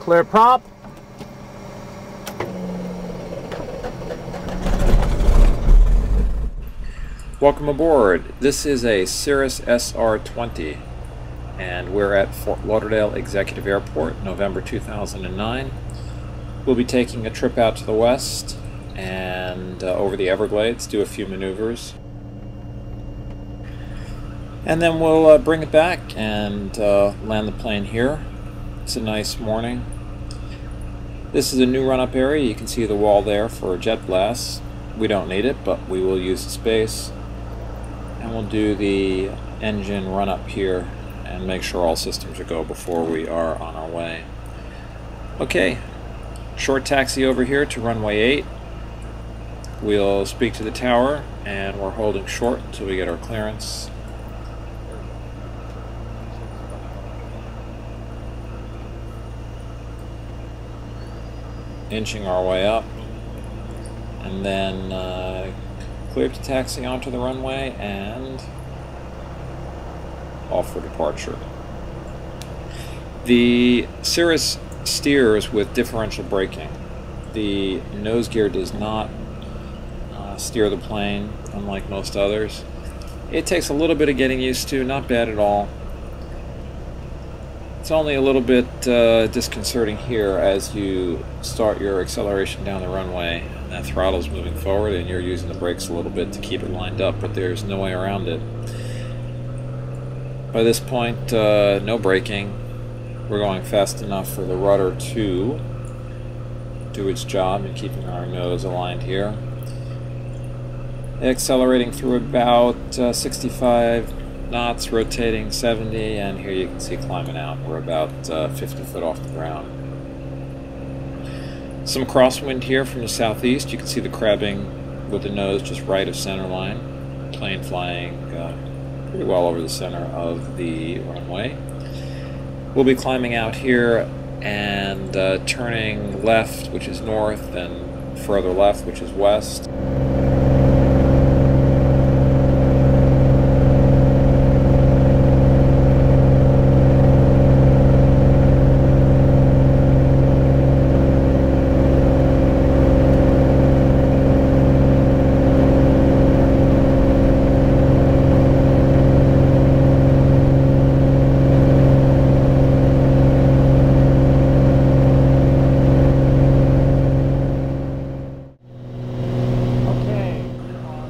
Clear prop. Welcome aboard. This is a Cirrus SR20 and we're at Fort Lauderdale Executive Airport, November 2009. We'll be taking a trip out to the west and over the Everglades, do a few maneuvers. And then we'll bring it back and land the plane here. It's a nice morning. This is a new run-up area. You can see the wall there for jet blasts. We don't need it, but we will use the space. And we'll do the engine run-up here and make sure all systems are go before we are on our way. Okay, short taxi over here to runway 8. We'll speak to the tower, and we're holding short until we get our clearance. Inching our way up, and then clear to taxi onto the runway and off for departure. The Cirrus steers with differential braking. The nose gear does not steer the plane, unlike most others. It takes a little bit of getting used to, not bad at all. It's only a little bit disconcerting here as you start your acceleration down the runway. That throttle's moving forward and you're using the brakes a little bit to keep it lined up, but there's no way around it. By this point, no braking. We're going fast enough for the rudder to do its job in keeping our nose aligned here. Accelerating through about 65 knots, rotating 70, and here you can see climbing out. We're about 50 foot off the ground. Some crosswind here from the southeast. You can see the crabbing with the nose just right of center line. Plane flying pretty well over the center of the runway. We'll be climbing out here and turning left, which is north, and further left, which is west.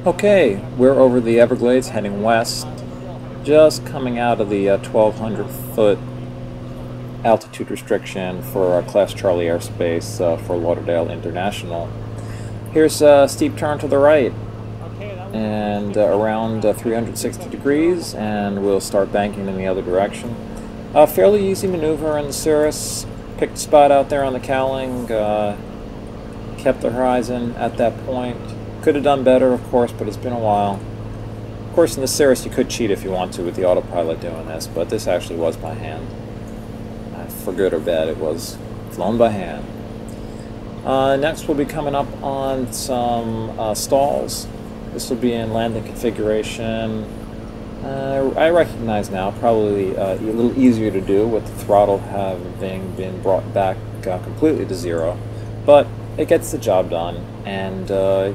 Okay, we're over the Everglades heading west, just coming out of the 1,200 foot altitude restriction for Class Charlie airspace for Lauderdale International. Here's a steep turn to the right and around 360 degrees, and we'll start banking in the other direction. Fairly easy maneuver in the Cirrus. Picked a spot out there on the cowling, kept the horizon at that point. Could have done better, of course, but it's been a while. Of course, in the Cirrus, you could cheat if you want to with the autopilot doing this, but this actually was by hand. For good or bad, it was flown by hand. Next, we'll be coming up on some stalls. This will be in landing configuration. I recognize now, probably a little easier to do with the throttle having been brought back completely to zero, but it gets the job done, and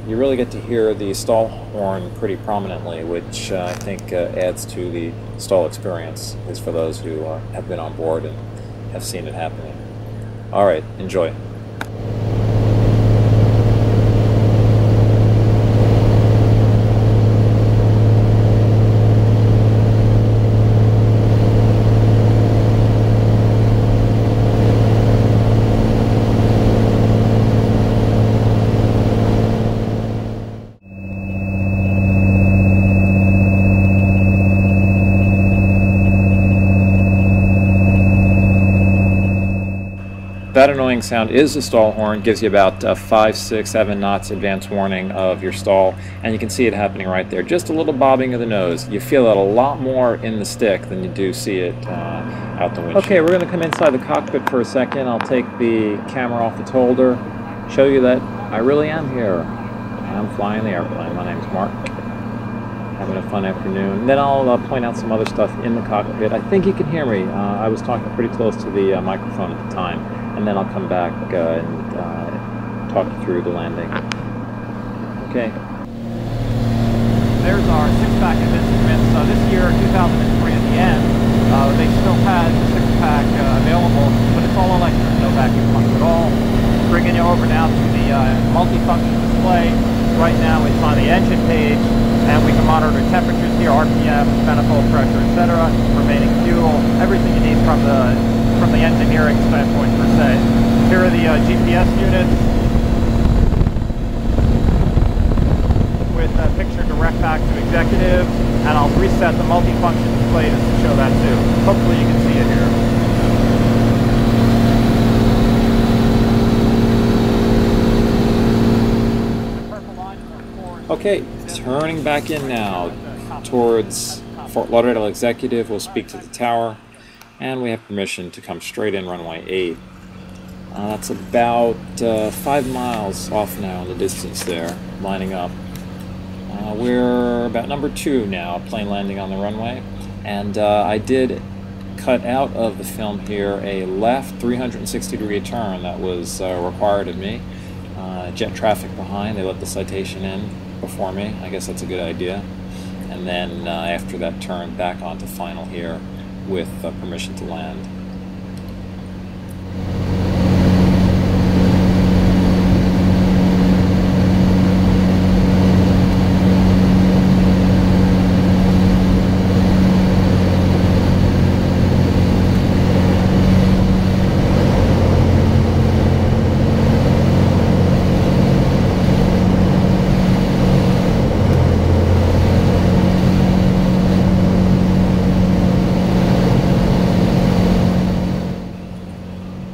you really get to hear the stall horn pretty prominently, which I think adds to the stall experience, at least for those who have been on board and have seen it happening. Alright, enjoy. That annoying sound is the stall horn. Gives you about 5, 6, 7 knots advance warning of your stall, and you can see it happening right there. Just a little bobbing of the nose. You feel it a lot more in the stick than you do see it out the windshield. Okay, we're going to come inside the cockpit for a second. I'll take the camera off its holder, show you that I really am here. I'm flying the airplane. My name's Mark. Having a fun afternoon. And then I'll point out some other stuff in the cockpit. I think you can hear me. I was talking pretty close to the microphone at the time. and then I'll come back and talk you through the landing. Okay. There's our six-pack of instruments. This year, 2003 at the end, they still had the six-pack available, but it's all electric, no vacuum pumps at all. Bringing you over now to the multifunction display. Right now it's on the engine page, and we can monitor temperatures here, RPM, manifold pressure, etc., remaining fuel, everything you need from the engineering standpoint per se. Here are the GPS units with a picture direct back to executive, and I'll reset the multifunction display just to show that too. Hopefully you can see it here. Okay, turning back in now towards Fort Lauderdale Executive. We'll speak to the tower, and we have permission to come straight in runway 8. That's about 5 miles off now in the distance there, lining up. We're about number 2 now, plane landing on the runway, and I did cut out of the film here a left 360-degree turn that was required of me. Jet traffic behind, they let the citation in before me. I guess that's a good idea. And then after that, turn back onto final here with permission to land.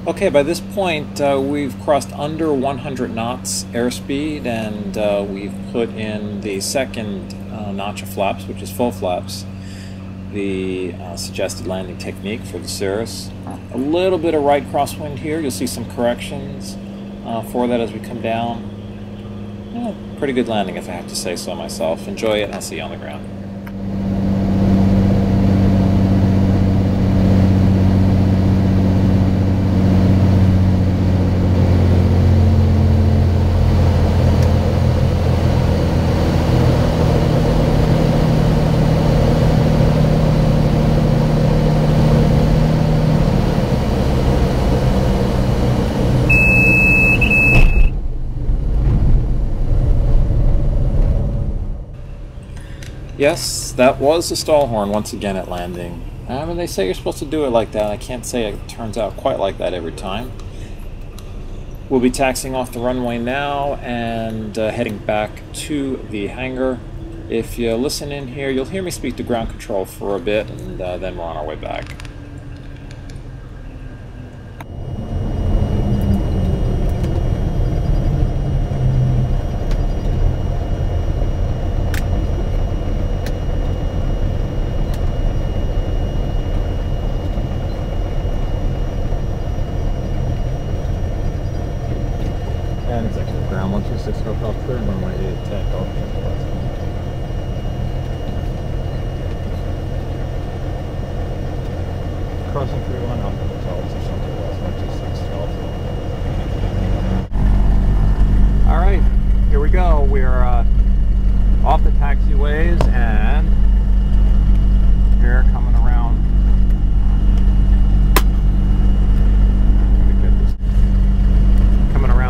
Okay, by this point we've crossed under 100 knots airspeed, and we've put in the second notch of flaps, which is full flaps, the suggested landing technique for the Cirrus. A little bit of right crosswind here. You'll see some corrections for that as we come down. Pretty good landing, if I have to say so myself. Enjoy it, and I'll see you on the ground. Yes, that was the stall horn once again at landing. When they say you're supposed to do it like that, I can't say it turns out quite like that every time. We'll be taxiing off the runway now and heading back to the hangar. If you listen in here, you'll hear me speak to ground control for a bit, and then we're on our way back. And executive ground 126 hotel clear, runway 8 takeoff. Crossing 31 Alpha Hotel, position to West 126 Alpha. Alright, here we go. We're off the taxiways, and here coming around.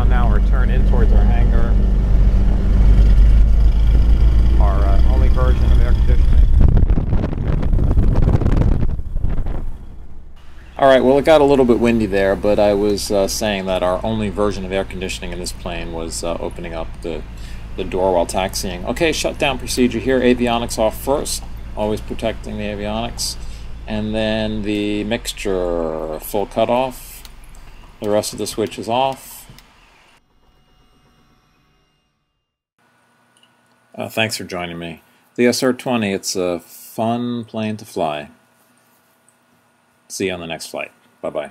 Now our turn in towards our hangar, our only version of air conditioning. Alright, well, it got a little bit windy there, but I was saying that our only version of air conditioning in this plane was opening up the door while taxiing. Okay, shutdown procedure here. Avionics off first, always protecting the avionics, and then the mixture full cutoff. The rest of the switch is off. Thanks for joining me. The SR20, it's a fun plane to fly. See you on the next flight. Bye-bye.